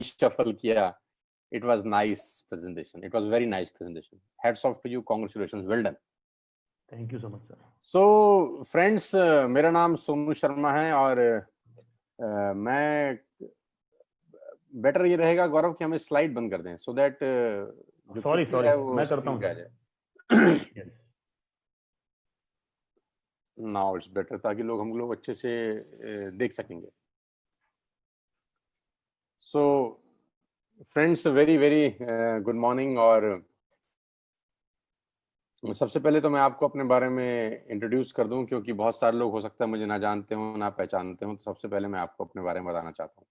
shuffle किया, it was nice presentation. It was very nice presentation. Hats off to you. Congratulations. Well done. Thank you so much, sir. So friends, मेरा नाम सोनू शर्मा है और मैं better ये रहेगा गौरव कि हमें स्लाइड बंद कर दें so that सॉरी मैं करता हूँ सर. नाउ इट्स बेटर ताकि हम लोग अच्छे से देख सकेंगे. So friends, very very good morning. और सबसे पहले तो मैं आपको अपने बारे में इंट्रोड्यूस कर दूं क्योंकि बहुत सारे लोग हो सकता है मुझे ना जानते हो ना पहचानते हो. तो सबसे पहले मैं आपको अपने बारे में बताना चाहता हूं.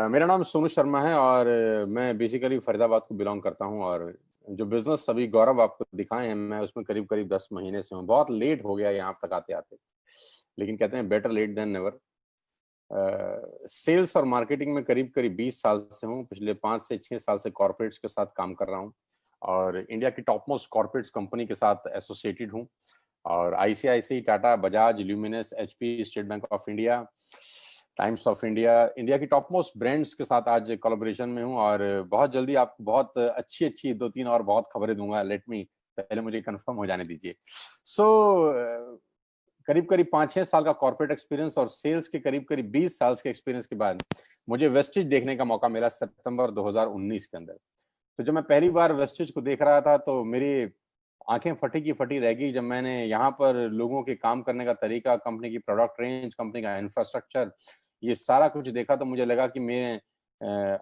मेरा नाम सोनू शर्मा है और मैं बेसिकली फरीदाबाद को बिलोंग करता हूं. और जो बिजनेस अभी गौरव आपको दिखाए हैं, मैं उसमें करीब करीब 10 महीने से हूँ. बहुत लेट हो गया यहाँ तक आते आते, लेकिन कहते हैं better late than never. Sales और मार्केटिंग में करीब करीब 20 साल से हूँ. पिछले 5 से 6 साल से कॉर्पोरेट्स के साथ काम कर रहा हूँ और इंडिया की टॉप मोस्ट कॉर्पोरेट्स कंपनी के साथ एसोसिएटेड हूँ. और ICICI, Tata, Bajaj, Luminous, HP, State Bank of India, Times of India, India की टॉप मोस्ट ब्रांड्स के साथ आज कोलैबोरेशन में हूँ. और बहुत जल्दी आपको बहुत अच्छी 2-3 और बहुत खबरें दूंगा. लेट मी पहले मुझे कंफर्म हो जाने दीजिए. सो करीब करीब 5-6 साल का कॉर्पोरेट एक्सपीरियंस और सेल्स के करीब करीब 20 साल के एक्सपीरियंस के बाद मुझे वेस्टेज देखने का मौका मिला सितंबर 2019 के अंदर. तो जब मैं पहली बार वेस्टेज को देख रहा था तो मेरी आंखें फटी की फटी रह गई जब मैंने यहाँ पर लोगों के काम करने का तरीका, कंपनी की प्रोडक्ट रेंज, कंपनी का इंफ्रास्ट्रक्चर, ये सारा कुछ देखा. तो मुझे लगा कि मैं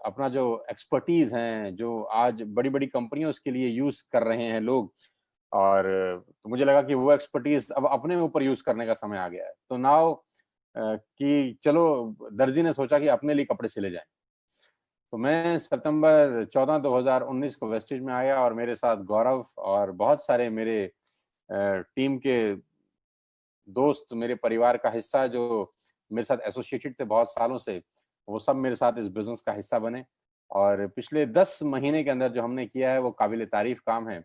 अपना जो एक्सपर्टीज हैं, जो आज बड़ी बड़ी कंपनियों उसके लिए यूज कर रहे हैं लोग, और तो मुझे लगा कि वो एक्सपर्टीज अब अपने ऊपर यूज करने का समय आ गया है. तो नाउ कि चलो दर्जी ने सोचा कि अपने लिए कपड़े सिले जाएं. तो मैं सितंबर 14, 2019 को वेस्टेज में आया और मेरे साथ गौरव और बहुत सारे मेरे टीम के दोस्त, मेरे परिवार का हिस्सा जो मेरे साथ एसोसिएटेड थे बहुत सालों से, वो सब मेरे साथ इस बिजनेस का हिस्सा बने. और पिछले 10 महीने के अंदर जो हमने किया है वो काबिल तारीफ काम है.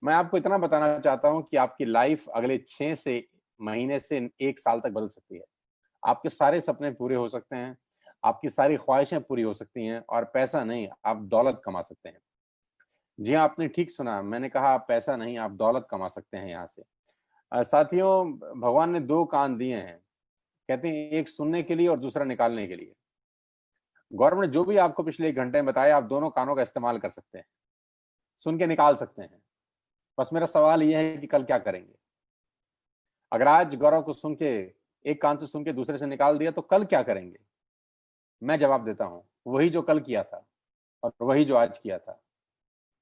मैं आपको इतना बताना चाहता हूं कि आपकी लाइफ अगले 6 से महीने से 1 साल तक बदल सकती है. आपके सारे सपने पूरे हो सकते हैं, आपकी सारी ख्वाहिशें पूरी हो सकती हैं और पैसा नहीं, आप दौलत कमा सकते हैं. जी हाँ, आपने ठीक सुना, मैंने कहा आप पैसा नहीं, आप दौलत कमा सकते हैं यहाँ से. साथियों, भगवान ने 2 कान दिए हैं. कहते हैं एक सुनने के लिए और दूसरा निकालने के लिए. गौरव ने जो भी आपको पिछले 1 घंटे में बताया, आप दोनों कानों का इस्तेमाल कर सकते हैं, सुन के निकाल सकते हैं. बस मेरा सवाल यह है कि कल क्या करेंगे. अगर आज गौरव को सुन के, एक कान से सुन के दूसरे से निकाल दिया, तो कल क्या करेंगे. मैं जवाब देता हूं, वही जो कल किया था और वही जो आज किया था.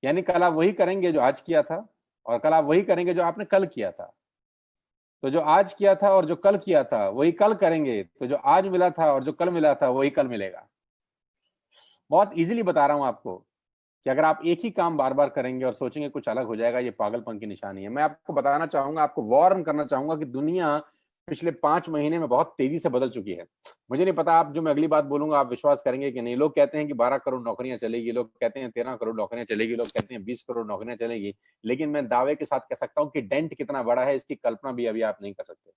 यानी कल आप वही करेंगे जो आज किया था और कल आप वही करेंगे जो आपने कल किया था. तो जो आज किया था और जो कल किया था वही कल करेंगे, तो जो आज मिला था और जो कल मिला था वही कल मिलेगा. बहुत इजीली बता रहा हूं आपको कि अगर आप एक ही काम बार बार करेंगे और सोचेंगे कुछ अलग हो जाएगा, ये पागलपन की निशानी है. मैं आपको बताना चाहूंगा, आपको वार्न करना चाहूंगा कि दुनिया पिछले 5 महीने में बहुत तेजी से बदल चुकी है. मुझे नहीं पता आप जो मैं अगली बात बोलूंगा आप विश्वास करेंगे कि नहीं. लोग कहते हैं कि 12 करोड़ नौकरियां चलेगी, लोग कहते हैं 13 करोड़ नौकरियां चलेगी, लोग कहते हैं 20 करोड़ नौकरियां चलेगी. लेकिन मैं दावे के साथ कह सकता हूं कि डेंट कितना बड़ा है इसकी कल्पना भी अभी आप नहीं कर सकते.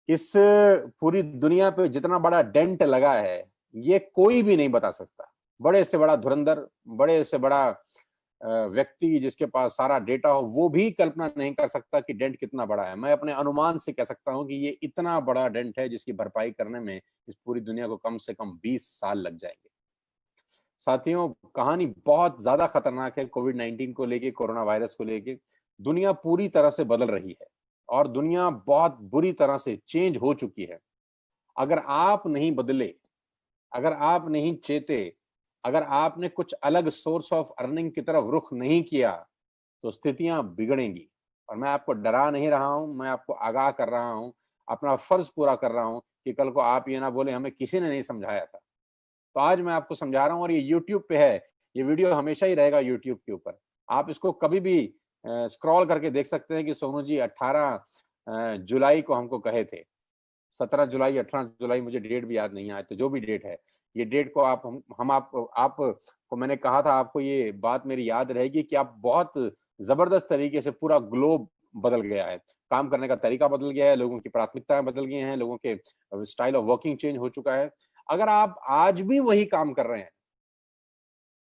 इस पूरी दुनिया पे जितना बड़ा डेंट लगा है ये कोई भी नहीं बता सकता. बड़े से बड़ा धुरंधर, बड़े से बड़ा व्यक्ति जिसके पास सारा डेटा हो, वो भी कल्पना नहीं कर सकता कि डेंट कितना बड़ा है. मैं अपने अनुमान से कह सकता हूं कि ये इतना बड़ा डेंट है जिसकी भरपाई करने में इस पूरी दुनिया को कम से कम 20 साल लग जाएंगे. साथियों, कहानी बहुत ज्यादा खतरनाक है. कोविड-19 को लेके, कोरोना वायरस को लेके दुनिया पूरी तरह से बदल रही है और दुनिया बहुत बुरी तरह से चेंज हो चुकी है. अगर आप नहीं बदले, अगर आप नहीं चेते, अगर आपने कुछ अलग सोर्स ऑफ अर्निंग की तरफ रुख नहीं किया तो स्थितियां बिगड़ेंगी. और मैं आपको डरा नहीं रहा हूं, मैं आपको आगाह कर रहा हूं, अपना फर्ज पूरा कर रहा हूं कि कल को आप ये ना बोले हमें किसी ने नहीं समझाया था. तो आज मैं आपको समझा रहा हूं और ये यूट्यूब पे है, ये वीडियो हमेशा ही रहेगा यूट्यूब के ऊपर. आप इसको कभी भी स्क्रॉल करके देख सकते हैं कि सोनू जी 18 जुलाई को हमको कहे थे. 17 जुलाई, 18 जुलाई, मुझे डेट भी याद नहीं है. तो जो भी डेट है, ये डेट को आप को मैंने कहा था, आपको ये बात मेरी याद रहेगी कि आप बहुत जबरदस्त तरीके से पूरा ग्लोब बदल गया है, काम करने का तरीका बदल गया है, लोगों की प्राथमिकताएं बदल गई हैं, लोगों के स्टाइल ऑफ वर्किंग चेंज हो चुका है. अगर आप आज भी वही काम कर रहे हैं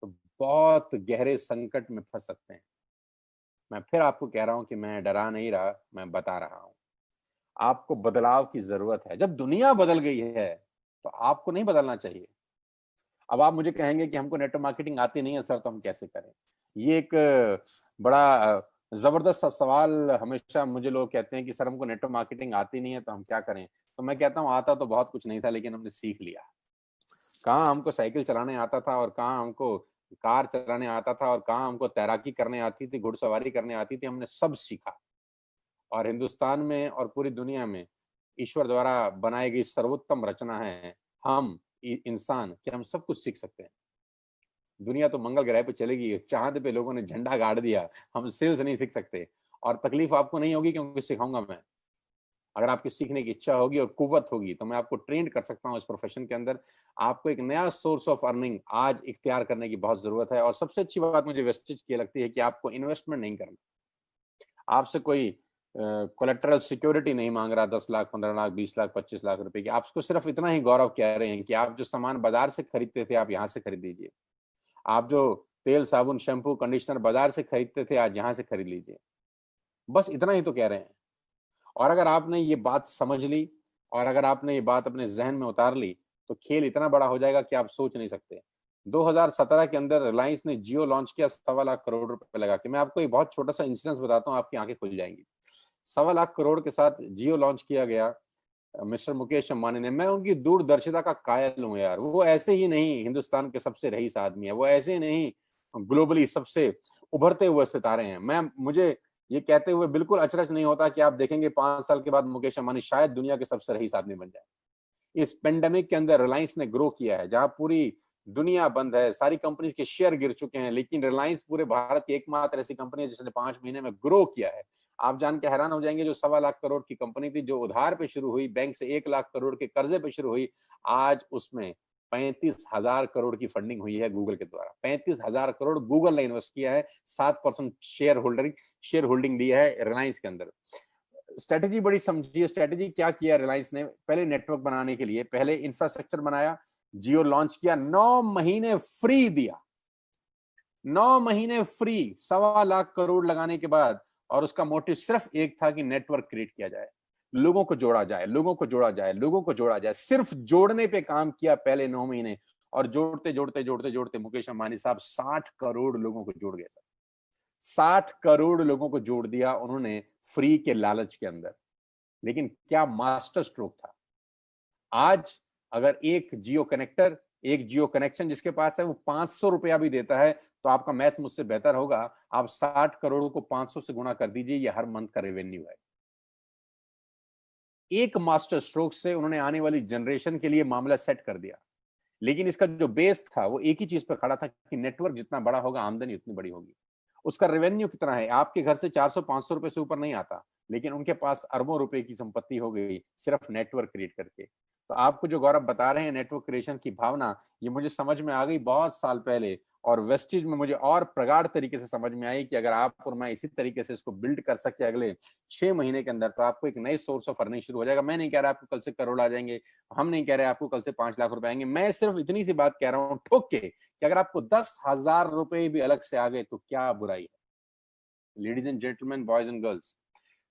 तो बहुत गहरे संकट में फंस सकते हैं। मैं फिर आपको कह रहा हूं कि मैं डरा नहीं रहा, मैं बता रहा हूं आपको बदलाव की जरूरत है। जब दुनिया बदल गई है तो आपको नहीं बदलना चाहिए। अब आप मुझे कहेंगे कि हमको नेटवर्क मार्केटिंग आती नहीं है सर, तो हम कैसे करें? ये एक बड़ा जबरदस्त सवाल हमेशा मुझे लोग कहते हैं कि सर हमको नेटवर्क मार्केटिंग आती नहीं है तो हम क्या करें? तो मैं कहता हूं आता तो बहुत कुछ नहीं था, लेकिन हमने सीख लिया। कहाँ हमको साइकिल चलाने आता था और कहाँ हमको कार चलाने आता था और कहाँ हमको तैराकी करने आती थी, घुड़सवारी करने आती थी, हमने सब सीखा। और हिंदुस्तान में और पूरी दुनिया में ईश्वर द्वारा बनाई गई सर्वोत्तम रचना है हम इंसान, कि हम सब कुछ सीख सकते हैं। दुनिया तो मंगल ग्रह पे चलेगी, चांद पे लोगों ने झंडा गाड़ दिया, हम सेल्स नहीं सीख सकते। और तकलीफ आपको नहीं होगी क्योंकि सिखाऊंगा मैं। अगर आपकी सीखने की इच्छा होगी और कुव्वत होगी तो मैं आपको ट्रेंड कर सकता हूँ इस प्रोफेशन के अंदर। आपको एक नया सोर्स ऑफ अर्निंग आज इख्तियार करने की बहुत जरूरत है। और सबसे अच्छी बात मुझे वेस्टेज की लगती है कि आपको इन्वेस्टमेंट नहीं करना। आपसे कोई कोलेटरल सिक्योरिटी नहीं मांग रहा 10 लाख, 15 लाख, 20 लाख, 25 लाख रुपए की। आपको सिर्फ इतना ही गौरव कह रहे हैं कि आप जो सामान बाजार से खरीदते थे आप यहाँ से खरीद लीजिए। आप जो तेल, साबुन, शैम्पू, कंडीशनर बाजार से खरीदते थे आज यहाँ से खरीद लीजिए। बस इतना ही तो कह रहे हैं। और अगर आपने ये बात समझ ली और अगर आपने ये बात अपने जहन में उतार ली तो खेल इतना बड़ा हो जाएगा कि आप सोच नहीं सकते। 2017 के अंदर रिलायंस ने जियो लॉन्च किया 1.25 लाख करोड़ रुपए लगा के। मैं आपको एक बहुत छोटा सा इंसिडेंस बताता हूँ, आपकी आंखें खुल जाएंगी। 1.25 लाख करोड़ के साथ जियो लॉन्च किया गया मिस्टर मुकेश अंबानी ने। मैं उनकी दूरदर्शिता का कायल हूँ यार। वो ऐसे ही नहीं हिंदुस्तान के सबसे रईस आदमी है, वो ऐसे ही नहीं ग्लोबली सबसे उभरते हुए सितारे हैं। मुझे ये कहते हुए बिल्कुल अचरज नहीं होता कि आप देखेंगे 5 साल के बाद मुकेश अंबानी शायद दुनिया के सबसे रईस आदमी बन जाए। इस पेंडेमिक के अंदर रिलायंस ने ग्रो किया है, जहां पूरी दुनिया बंद है, सारी कंपनीज के शेयर गिर चुके हैं, लेकिन रिलायंस पूरे भारत की एकमात्र ऐसी कंपनी है जिसने 5 महीने में ग्रो किया है। आप जान के हैरान हो जाएंगे, जो 1.25 लाख करोड़ की कंपनी थी, जो उधार पे शुरू हुई, बैंक से 1 लाख करोड़ के कर्जे पे शुरू हुई, आज उसमें 35,000 करोड़ की फंडिंग हुई है गूगल के द्वारा। 35,000 करोड़ गूगल ने इन्वेस्ट किया है, 7% शेयर होल्डिंग दी है रिलायंस के अंदर। स्ट्रेटेजी बड़ी समझिए। स्ट्रेटेजी क्या किया रिलायंस ने? पहले नेटवर्क बनाने के लिए पहले इंफ्रास्ट्रक्चर बनाया, जियो लॉन्च किया, 9 महीने फ्री दिया, 9 महीने फ्री 1.25 लाख करोड़ लगाने के बाद। और उसका मोटिव सिर्फ एक था कि नेटवर्क क्रिएट किया जाए, लोगों को जोड़ा जाए, लोगों को जोड़ा जाए, लोगों को जोड़ा जाए। सिर्फ जोड़ने पे काम किया पहले 9 महीने। और जोड़ते जोड़ते जोड़ते जोड़ते मुकेश अंबानी साहब 60 करोड़ लोगों को जोड़ गए सर। 60 करोड़ लोगों को जोड़ दिया उन्होंने फ्री के लालच के अंदर। लेकिन क्या मास्टर स्ट्रोक था। आज अगर एक जियो कनेक्शन जिसके पास है वो 500 रुपया भी देता है तो आपका मैथ्स मुझसे बेहतर होगा। आप 60 करोड़ को 500 से गुणा कर दीजिए, ये हर मंथ का रेवेन्यू है। एक मास्टर स्ट्रोक से उन्होंने आने वाली जनरेशन के लिए मामला सेट कर दिया। लेकिन इसका जो बेस था वो एक ही चीज पर खड़ा था कि नेटवर्क जितना बड़ा होगा आमदनी उतनी बड़ी होगी। उसका रेवेन्यू कितना है? आपके घर से 400-500 रुपए से ऊपर नहीं आता, लेकिन उनके पास अरबों रुपए की संपत्ति हो गई सिर्फ नेटवर्क क्रिएट करके। तो आपको जो गौरव बता रहे हैं नेटवर्क क्रिएशन की भावना, ये मुझे समझ में आ गई बहुत साल पहले। और वेस्टिज में मुझे और प्रगाढ़ तरीके से समझ में आई कि अगर आप और मैं इसी तरीके से इसको बिल्ड कर सके अगले 6 महीने के अंदर, तो आपको एक नई सोर्स ऑफ अर्निंग शुरू हो जाएगा। मैं नहीं कह रहा आपको कल से करोड़ आ जाएंगे, हम नहीं कह रहे आपको कल से 5 लाख रुपए आएंगे। मैं सिर्फ इतनी सी बात कह रहा हूं ठोक के कि अगर आपको 10,000 रुपए भी अलग से आ गए तो क्या बुराई है? Ladies and gentleman, boys and girls,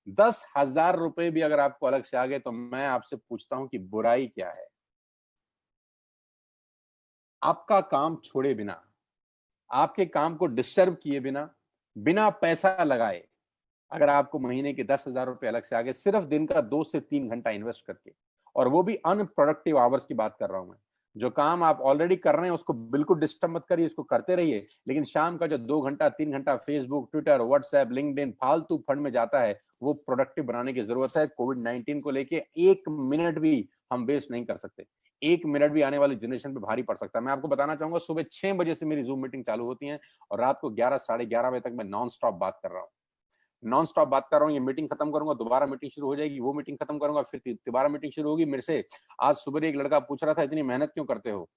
10,000 रुपए भी अगर आपको अलग से आ गए तो मैं आपसे पूछता हूं कि बुराई क्या है? आपका काम छोड़े बिना, आपके काम को डिस्टर्ब किए बिना, बिना पैसा लगाए, अगर आपको महीने के 10,000 रुपए अलग से आ गए, सिर्फ दिन का 2 से 3 घंटा इन्वेस्ट करके, और वो भी अनप्रोडक्टिव आवर्स की बात कर रहा हूं मैं। जो काम आप ऑलरेडी कर रहे हैं उसको बिल्कुल डिस्टर्ब मत करिए, इसको करते रहिए। लेकिन शाम का जो 2 घंटा 3 घंटा फेसबुक, ट्विटर, व्हाट्सएप, लिंक्डइन फालतू फंड में जाता है, वो प्रोडक्टिव बनाने की जरूरत है। कोविड-19 को लेके 1 मिनट भी हम वेस्ट नहीं कर सकते। 1 मिनट भी आने वाली जनरेशन पे भारी पड़ सकता है। मैं आपको बताना चाहूंगा, सुबह 6 बजे से मेरी जूम मीटिंग चालू होती है और रात को 11 साढ़े 11 बजे तक मैं नॉन स्टॉप बात कर रहा हूँ। नॉन स्टॉप बात कर रहा हूँ। ये मीटिंग खत्म करूंगा, दोबारा मीटिंग शुरू हो जाएगी, वो मीटिंग खत्म करूंगा, फिर दोबारा मीटिंग शुरू होगी। मेरे से आज सुबह एक लड़का पूछ रहा था, इतनी मेहनत क्यों करते हो,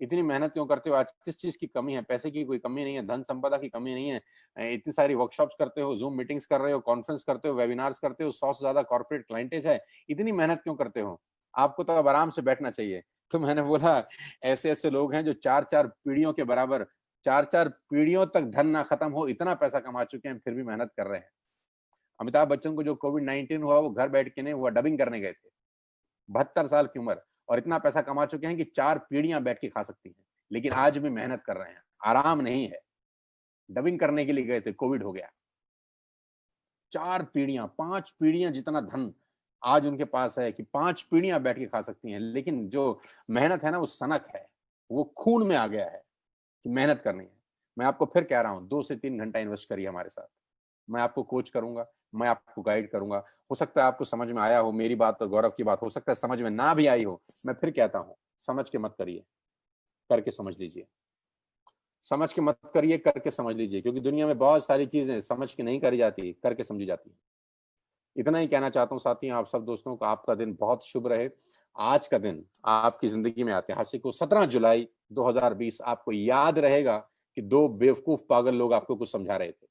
इतनी मेहनत क्यों करते हो? आज किस चीज की कमी है? पैसे की कोई कमी नहीं है, धन संपदा की कमी नहीं है। इतनी सारी वर्कशॉप्स करते हो, जूम मीटिंग्स कर रहे हो, कॉन्फ्रेंस करते हो, वेबिनार्स करते हो, 100 से ज्यादा कॉर्पोरेट क्लाइंटेज है, इतनी मेहनत क्यों करते हो? आपको तो अब आराम से बैठना चाहिए। तो मैंने बोला ऐसे ऐसे लोग हैं जो 4-4 पीढ़ियों के बराबर 4-4 पीढ़ियों तक धन ना खत्म हो इतना पैसा कमा चुके हैं, फिर भी मेहनत कर रहे हैं। अमिताभ बच्चन को जो कोविड-19 हुआ वो घर बैठ के नहीं हुआ, डबिंग करने गए थे। 72 साल की उम्र और इतना पैसा कमा चुके हैं कि 4 पीढ़ियां बैठ के खा सकती हैं, लेकिन आज भी मेहनत कर रहे हैं, आराम नहीं है। डबिंग करने के लिए गए थे, कोविड हो गया। 4 पीढ़ियां, 5 पीढ़ियां जितना धन आज उनके पास है कि 5 पीढ़ियां बैठ के खा सकती हैं, लेकिन जो मेहनत है ना वो सनक है, वो खून में आ गया है कि मेहनत करनी है। मैं आपको फिर कह रहा हूं 2 से 3 घंटा इन्वेस्ट करिए हमारे साथ। मैं आपको कोच करूंगा, मैं आपको गाइड करूंगा। हो सकता है आपको समझ में आया हो मेरी बात और गौरव की बात, हो सकता है समझ में ना भी आई हो। मैं फिर कहता हूं, समझ के मत करिए, करके समझ लीजिए। समझ के मत करिए, करके समझ लीजिए, क्योंकि दुनिया में बहुत सारी चीजें समझ के नहीं करी जाती, करके समझी जाती है। इतना ही कहना चाहता हूं साथियों, आप सब दोस्तों को आपका दिन बहुत शुभ रहे। आज का दिन आपकी जिंदगी में ऐतिहासिक हो। 17 जुलाई 2020 आपको याद रहेगा कि 2 बेवकूफ पागल लोग आपको कुछ समझा रहे थे।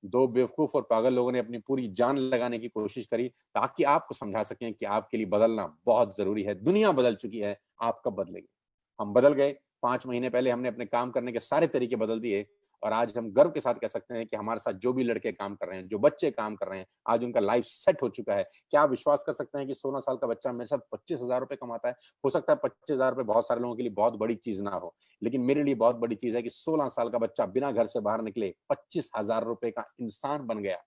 2 बेवकूफ और पागल लोगों ने अपनी पूरी जान लगाने की कोशिश करी ताकि आपको समझा सकें कि आपके लिए बदलना बहुत जरूरी है। दुनिया बदल चुकी है, आप कब बदलेंगे? हम बदल गए। 5 महीने पहले हमने अपने काम करने के सारे तरीके बदल दिए और आज हम गर्व के साथ कह सकते हैं कि हमारे साथ जो भी लड़के काम कर रहे हैं, जो बच्चे काम कर रहे हैं, आज उनका लाइफ सेट हो चुका है। क्या आप विश्वास कर सकते हैं कि 16 साल का बच्चा मेरे साथ 25,000 रुपए कमाता है? हो सकता है 25,000 रुपए बहुत सारे लोगों के लिए बहुत बड़ी चीज ना हो, लेकिन मेरे लिए बहुत बड़ी चीज है कि 16 साल का बच्चा बिना घर से बाहर निकले 25,000 रुपए का इंसान बन गया।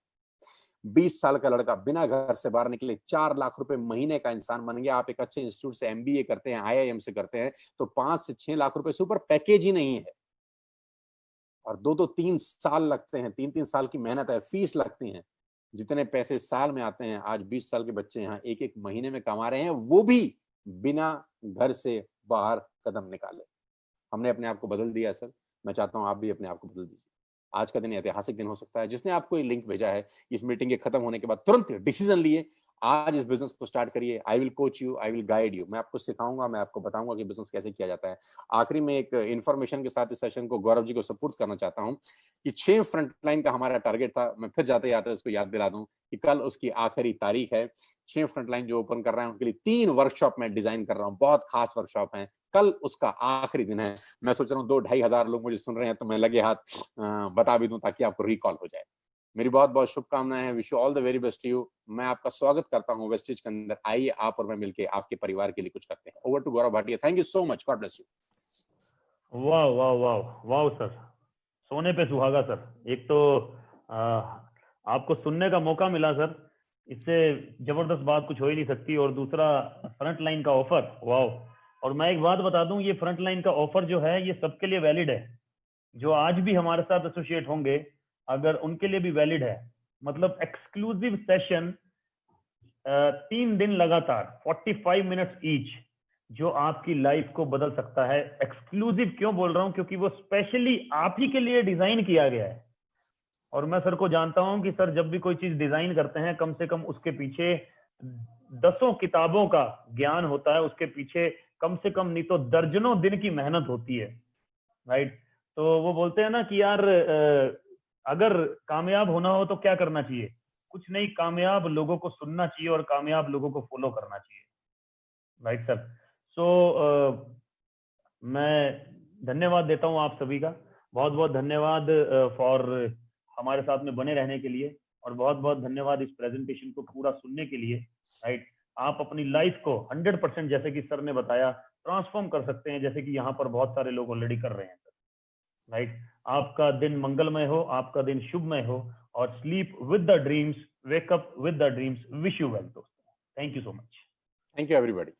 20 साल का लड़का बिना घर से बाहर निकले 4 लाख रुपए महीने का इंसान बन गया। आप एक अच्छे इंस्टीट्यूट से एमबीए करते हैं, आईआईएम से करते हैं, तो 5 से 6 लाख रुपए से ऊपर पैकेज ही नहीं है और 2-2 3 साल लगते हैं, 3-3 साल की मेहनत है, फीस लगती है। जितने पैसे साल में आते हैं, आज 20 साल के बच्चे यहाँ एक-एक महीने में कमा रहे हैं, वो भी बिना घर से बाहर कदम निकाले। हमने अपने आप को बदल दिया सर। मैं चाहता हूँ आप भी अपने आप को बदल दीजिए। आज का दिन ऐतिहासिक दिन हो सकता है। जिसने आपको ये लिंक भेजा है, इस मीटिंग के खत्म होने के बाद तुरंत डिसीजन लिए, आज इस बिजनेस को स्टार्ट करिए। I will coach you, I will guide you. मैं आपको सिखाऊंगा, मैं आपको बताऊंगा कि बिजनेस कैसे किया जाता है। आखिरी में एक इन्फॉर्मेशन के साथ इस सेशन को गौरव जी को सपोर्ट करना चाहता हूँ कि 6 फ्रंटलाइन का हमारा टारगेट था। मैं फिर जाते जाते उसको याद दिला दूं कि कल उसकी आखिरी तारीख है। 6 फ्रंटलाइन जो ओपन कर रहे हैं उनके लिए 3 वर्कशॉप मैं डिजाइन कर रहा हूँ, बहुत खास वर्कशॉप है। कल उसका आखिरी दिन है। मैं सोच रहा हूँ 2-2.5 हजार लोग मुझे सुन रहे हैं, तो मैं लगे हाथ बता भी दूं ताकि आपको रिकॉल हो जाए। मेरी बहुत बहुत शुभकामनाएं हैं। Wish you all the very best you. मैं आपका स्वागत करता हूँ वेस्टेज के अंदर। आइए आप और मैं मिलकर आपके परिवार के लिए कुछ करते हैं। Over to Gaurav Bhatia. Thank you so much. God bless you. वाह वाह वाह वाह सर, सोने पे सुहागा सर। एक तो आपको सुनने का मौका मिला सर, इससे जबरदस्त बात कुछ हो ही नहीं सकती। और दूसरा फ्रंट लाइन का ऑफर, वाह। और मैं एक बात बता दूं, ये फ्रंट लाइन का ऑफर जो है ये सबके लिए वैलिड है। जो आज भी हमारे साथ एसोसिएट होंगे, अगर उनके लिए भी वैलिड है। मतलब एक्सक्लूसिव सेशन 3 दिन लगातार 45 मिनट्स ईच, जो आपकी लाइफ को बदल सकता है। एक्सक्लूसिव क्यों बोल रहा हूं? क्योंकि वो स्पेशली आप ही के लिए डिजाइन किया गया है। और मैं सर को जानता हूं कि सर जब भी कोई चीज डिजाइन करते हैं, कम से कम उसके पीछे दसों किताबों का ज्ञान होता है, उसके पीछे कम से कम नहीं तो दर्जनों दिन की मेहनत होती है, राइट। तो वो बोलते हैं ना कि यार अगर कामयाब होना हो तो क्या करना चाहिए? कुछ नहीं, कामयाब लोगों को सुनना चाहिए और कामयाब लोगों को फॉलो करना चाहिए, राइट सर। सो मैं धन्यवाद देता हूं आप सभी का। बहुत बहुत धन्यवाद फॉर हमारे साथ में बने रहने के लिए, और बहुत बहुत धन्यवाद इस प्रेजेंटेशन को पूरा सुनने के लिए, राइट। आप अपनी लाइफ को 100% जैसे कि सर ने बताया ट्रांसफॉर्म कर सकते हैं, जैसे कि यहाँ पर बहुत सारे लोग ऑलरेडी कर रहे हैं सर, राइट। आपका दिन मंगलमय हो, आपका दिन शुभमय हो, और sleep with the dreams, wake up with the dreams. Wish you well दोस्तों। Thank you so much. Thank you everybody.